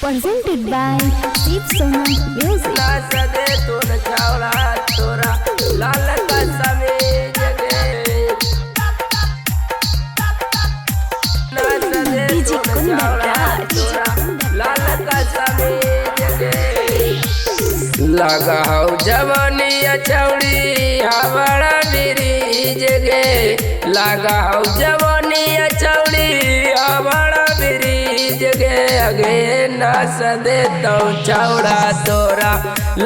presented by Deep Sona Music. सदे तुन छावड़ा तोरा लाल का समीज गे सदे DJ तुन छावड़ा Kundaraj. तोरा लाल का समीज गे लगा हो जवानी चौड़ी हवड़ा ब्रिज गे लगा हो जवानी चौड़ी हवड़ा ब्रिज गे अगे न सदे तो चौड़ा तोरा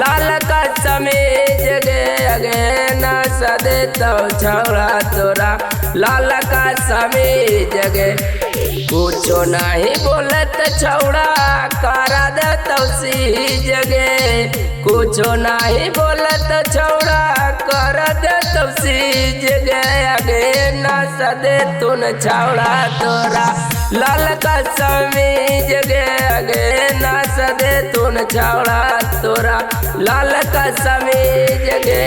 लाल का समीज गे अगे न सदे तो चौड़ा तोरा लाल का समीज गे कुछो नहीं बोलत छौड़ा करा दे तौसीज गे कुछो नहीं बोलत छौड़ा कर दे तौसीज गे अगे न सदे तुन छौड़ा तोरा लाल का समीज गे अगे न सदे तुन छौड़ा तोरा लाल का समीज गे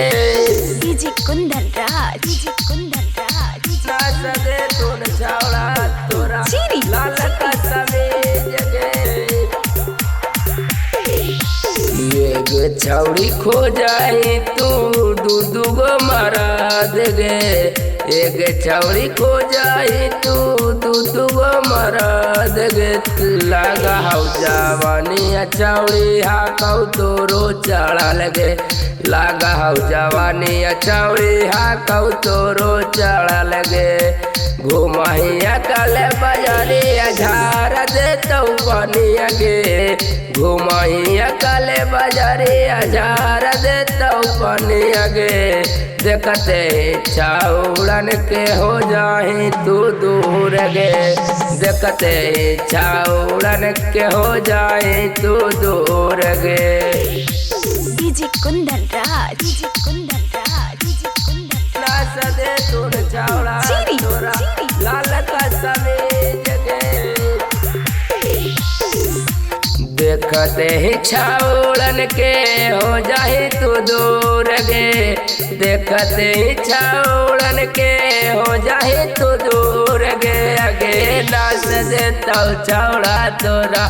DJ Kundaraj. DJ Kundaraj. न सदे तुन छौड़ा तोरा Chiri. लाल का समीज गे एक छौड़ी खो जाई तू दू गो मराद गे एक छौड़ी खो जाई तू दू गो मराद गे लगा हौ जवानी छौड़ी हा कहू तोरो चढ़ल गे लगा हौ जवानी छौड़ी हा कहू तोरो चढ़ल गे घुमहिया कल बजरिया झार दे तो बनिया गे घुमहिया कल बजरिया झार दे तो बनिया गे देखते छौड़न के हो जाही तू दूर गे देखते छौड़न के हो जाही तू दूर गे DJ Kundaraj. DJ Kundaraj. DJ Kundaraj. सदे तुन छौड़ा Chiri. तोरा Chiri. लाल का समीज गे देखते ही छौड़न के हो जाही तू दूर गे देखते ही छौड़न के हो जाही तू दूर गे अगे नाच दे तो छौड़ा तोरा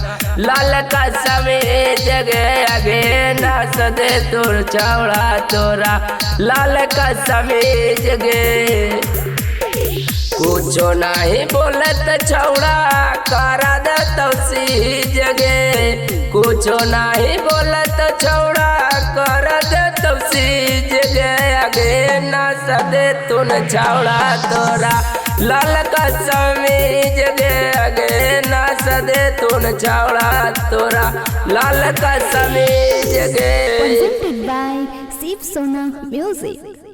लाल का समीज गे अगे नाच दे तोर छौड़ा तोरा लाल का समीज गे कुछो नहीं बोलत छौड़ा करा दे तौसीज गे कुछो नहीं बोलत छौड़ा कर दे तौसीज गे अगे न सदे तुन छौड़ा तोरा लाल का समीज गे अगे न सदे तुन छौड़ा तोरा लाल का समीज गे Presented by Deep Sona Music.